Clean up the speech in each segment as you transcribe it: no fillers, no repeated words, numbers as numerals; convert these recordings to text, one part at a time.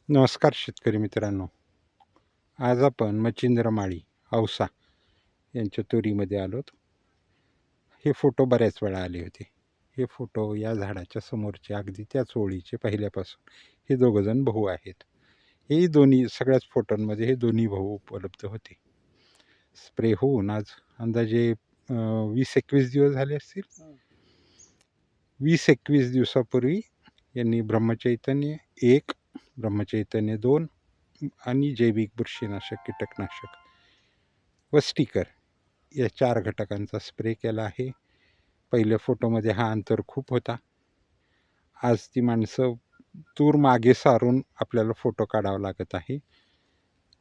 नमस्कार शेतकरी मित्रांनो. आज आपण मच्छिंद्र माळी औसा यांच्या तोरीमध्ये आलोत. हे फोटो बऱ्याच वेळा आले होते. हे फोटो या झाडाच्या समोरचे अगदी त्याच ओळीचे पहिल्यापासून हे दोघंजण भाऊ आहेत. हेही दोन्ही सगळ्याच फोटोंमध्ये हे दोन्ही भाऊ उपलब्ध होते. स्प्रे होऊन आज अंदाजे 20-21 दिवस झाले असतील. 20-21 दिवसापूर्वी यांनी ब्रह्मचैतन्य 1, ब्रह्मचैतन्य 2 आणि जैविक बुरशीनाशक, कीटकनाशक व स्टिकर या 4 घटकांचा स्प्रे केला आहे. पहिल्या फोटोमध्ये हा अंतर खूप होता. आज ती माणसं तूर मागे सारून आपल्याला फोटो काढावा लागत आहे.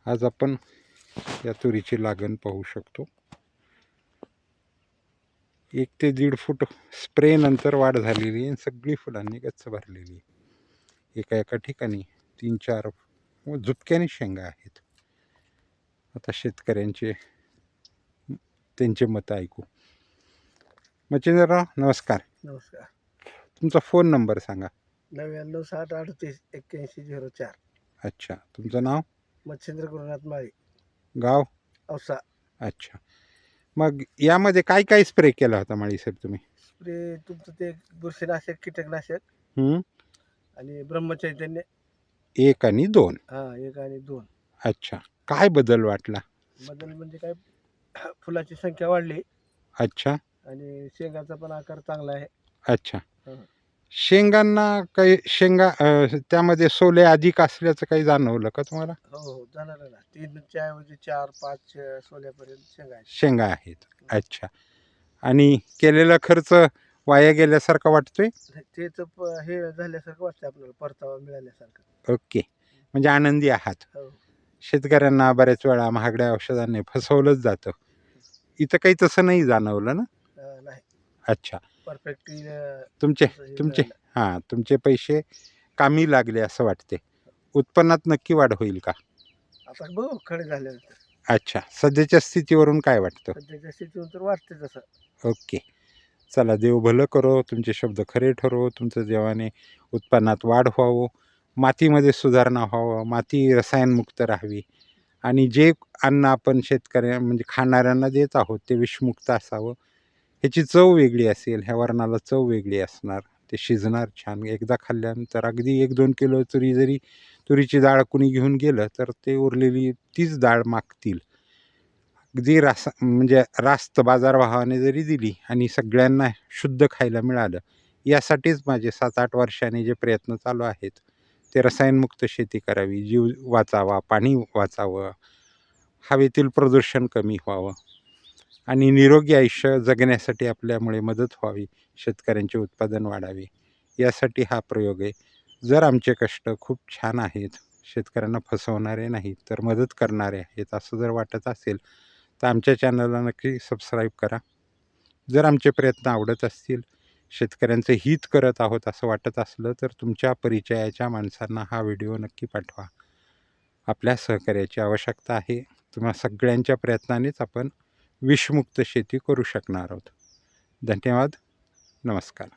आज आपण या तुरीची लागण पाहू शकतो. 1 ते 1.5 फूट स्प्रे नंतर वाढ झालेली आहे. सगळी फुलांनी गच्च भरलेली आहे. एका ठिकाणी 3-4 झुपक्याने शेंगा आहेत. आता शेतकऱ्यांचे त्यांचे मत ऐकू. मच्छिंद्रराव नमस्कार. नमस्कार. तुमचा फोन नंबर सांगा. 9960388104. अच्छा. तुमचं नाव? मच्छिंद्र गुरुनाथ माळी, गाव? औसा. अच्छा. मग यामध्ये काय काय स्प्रे केला होता माळी साहेब तुम्ही? स्प्रे तुमचं ते बुरशीनाशक, कीटकनाशक आणि ब्रह्मचैतन्य 1 आणि 2. 1 आणि 2. अच्छा. काय बदल वाटला? बदल म्हणजे काय, फुलाची संख्या वाढली अच्छा. आणि शेंगाचा पण आकार चांगला आहे. अच्छा. शेंगांना काही त्यामध्ये सोले अधिक असल्याचं काही जाणवलं का तुम्हाला? हो जाणार ना. 3च्या ऐवजी 4-5 सोल्यापर्यंत शेंगा आहेत. अच्छा. आणि केलेला खर्च वाया गेल्यासारखा वाटतोय? तेच हे झाल्यासारखं वाटतं आपल्याला, परतावा मिळाल्यासारखं. ओके. म्हणजे आनंदी आहात. हो. शेतकऱ्यांना बऱ्याच वेळा महागड्या औषधांनी फसवलंच जातं. इथं काही तसं नाही जाणवलं ना? नाही. अच्छा. परफेक्टली तुमचे पैसे कामी लागले असं वाटते. उत्पन्नात नक्की वाढ होईल का? आता बघू खडे झाल्यानंतर. अच्छा. सध्याच्या स्थितीवरून काय वाटतं? सध्याच्या स्थितीवरून तर वाटते तसं. ओके. चला, देव भलं करो. तुमचे शब्द खरे ठरो. तुमचं देवाने उत्पन्नात वाढ व्हावं, मातीमध्ये सुधारणा व्हावं, माती रसायनमुक्त राहावी आणि जे अन्न आपण म्हणजे खाणाऱ्यांना देत आहोत ते विषमुक्त असावं. ह्याची चव वेगळी असेल, ह्या वर्णाला चव वेगळी असणार, ते शिजणार छान. एकदा खाल्ल्यानंतर अगदी 1-2 किलो तुरीची डाळ कुणी घेऊन गेलं तर ते उरलेली तीच डाळ मागतील. अगदी म्हणजे रास्त बाजारभावाने जरी दिली आणि सगळ्यांना शुद्ध खायला मिळालं, यासाठीच माझे 7-8 वर्षांनी जे प्रयत्न चालू आहेत ते रसायनमुक्त शेती करावी, जीव वाचावा, पाणी वाचावं, हवेतील प्रदूषण कमी व्हावं आणि निरोगी आयुष्य जगण्यासाठी आपल्यामुळे मदत व्हावी, शेतकऱ्यांचे उत्पादन वाढावे, यासाठी हा प्रयोग आहे. जर आमचे कष्ट खूप छान आहेत, शेतकऱ्यांना फसवणारे नाहीत तर मदत करणारे आहेत असं जर वाटत असेल तर आमच्या चॅनलला नक्की सबस्क्राईब करा. जर आमचे प्रयत्न आवडत असतील, शेतकऱ्यांचं हित करत आहोत असं वाटत असलं तर तुमच्या परिचयाच्या माणसांना हा व्हिडिओ नक्की पाठवा. आपल्या सहकार्याची आवश्यकता आहे. तुम्हा सगळ्यांच्या प्रयत्नानेच आपण विषमुक्त शेती करू शकणार आहोत. धन्यवाद. नमस्कार.